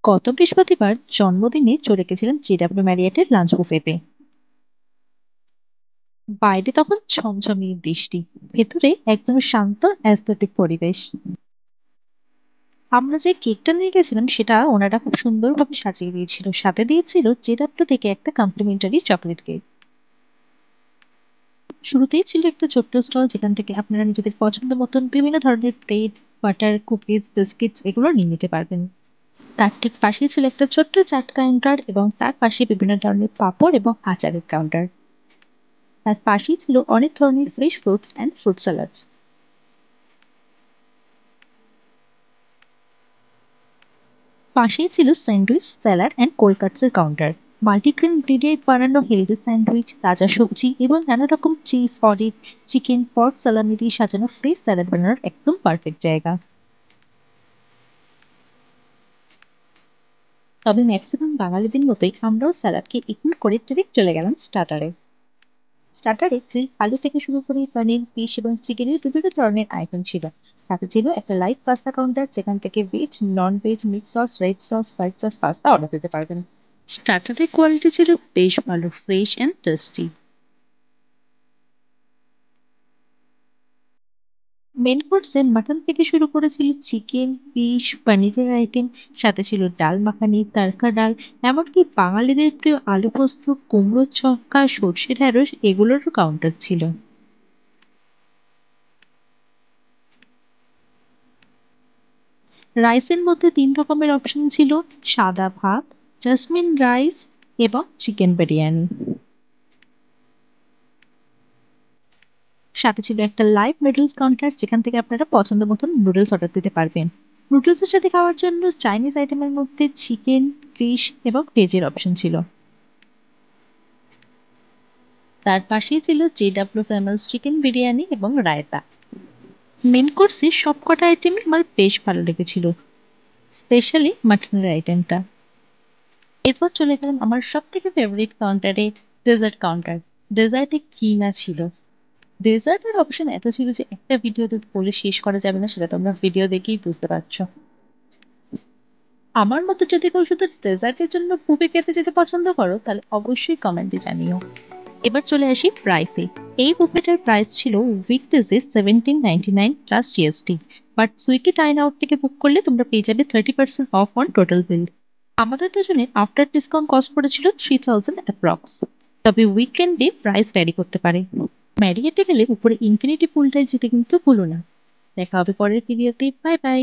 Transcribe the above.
গত বৃহস্পতিবার জন্মদিনে চলে গেছিলাম জেডাব্লিউ ম্যারিয়টের লাঞ্চ বুফেতে। বাইরে তখন ঝমঝমিয়ে বৃষ্টি, ভেতরে একদম শান্ত অ্যাস্থেটিক পরিবেশ। আমরা যে কেকটা নিয়ে গেছিলাম সেটা ওনারা খুব সুন্দরভাবে সাজিয়ে দিয়েছিল, সাথে দিয়েছিল জেডাব্লিউ থেকে একটা কমপ্লিমেন্টারি চকলেট কেক। শুরুতেই ছিল একটা ছোট্ট স্টল, যেখান থেকে আপনারা নিজেদের পছন্দ মতন বিভিন্ন ধরনের ব্রেড, বাটার, কুকিজ, বিস্কিটস এগুলো নিয়ে নিতে পারবেন। তার ঠিক পাশেই ছিল একটা ছোট্ট চাট কাউন্টার এবং তার পাশে বিভিন্ন ধরনের পাঁপড় এবং আচারের কাউন্টার। তার পাশেই ছিল অনেক ধরনের fresh fruits and fruit salads. পাশেই ছিল স্যান্ডউইচ, স্যালাড অ্যান্ড কোল্ড কাটসের কাউন্টার। মাল্টিগ্রেন ব্রিডে বানানো হেলদি স্যান্ডউইচ, তাজা সবজি এবং নানা রকম চিজ, অলিভ, চিকেন, পর্ক সালামি দিয়ে সাজানো ফ্রেশ স্যালাড বানানোর একদম পারফেক্ট জায়গা। তবে ম্যাক্সিমাম বাঙালিদের মতোই আমরাও স্যালাডকে ইগনোর করে ডিরেক্ট চলে গেলাম স্টার্টারে। স্টার্টারে গ্রিল আলু থেকে শুরু করে পনির, ফিশ এবং চিকেনের বিভিন্ন ধরনের আইটেম ছিল। সাথে ছিল একটা লাইভ পাস্তা কাউন্টার, যেখান থেকে veg, non veg, mix sauce, red sauce, white sauce pasta order দিতে পারবেন। স্টার্টারের কোয়ালিটি ছিল বেশ ভালো, ফ্রেশ অ্যান্ড টেস্টি। মেন কোর্সে মাটন থেকে শুরু করেছিল চিকেন, ফিশ, পনিরের আইটেম, সাথে ছিল ডাল মাখানি, তড়কা ডাল, এমনকি বাঙালিদের প্রিয় আলু পোস্ত, কুমড়োর ছক্কা, সর্ষে ঢ্যাঁড়স এগুলোরও কাউন্টার ছিল। রাইসের মধ্যে ৩ রকমের অপশন ছিল: সাদা ভাত, জাসমিন রাইস এবং চিকেন বিরিয়ানি। সাথে ছিল একটা লাইভ নুডলস কাউন্টার, যেখান থেকে আপনারা পছন্দ মতন নুডলস অর্ডার দিতে পারবেন। নুডলসের সাথে খাওয়ার জন্য চাইনিজ আইটেমের মধ্যে চিকেন, ফিশ এবং ভেজের অপশন ছিল। তার পাশেই ছিল জেডাব্লিউ ফেমাস চিকেন বিরিয়ানি এবং রায়তা। মেন কোর্সে সবকটা আইটেমই আমার বেশ ভালো লেগেছিল, স্পেশালি মাটনের আইটেমটা। এরপর চলে গেলাম আমার সব থেকে ফেভারিট কাউন্টারে, ডেজার্ট কাউন্টার। ডেজার্টে কি না ছিল! ডেজার্টের অপশন এত ছিল যে একটা ভিডিওতে বলে শেষ করা যাবে না, সেটা তোমরা ভিডিও দেখেই বুঝতে পারছো। আমার মতো যদি কেউ শুধু ডেজার্টের জন্য মুভি খেতে যেতে পছন্দ করো, তাহলে অবশ্যই কমেন্টে জানিও। এবার চলে আসি প্রাইসে। এই বুফেটার প্রাইস ছিল উইকডেজে 1799 plus GST, but Swiggy Dine Out থেকে বুক করলে তোমরা পেয়ে যাবে 30% অফ অন টোটাল বিল। আমাদের দুজনের আফটার ডিসকাউন্ট কস্ট পড়েছিল 3000 অ্যাপ্রক্স। তবে উইকেন্ডে প্রাইস ভ্যারি করতে পারে। ম্যারিয়েটে গেলে উপরে ইনফিনিটি পুলটায় যেতে কিন্তু ভুলো না। দেখা হবে পরের ভিডিওতে। Bye bye.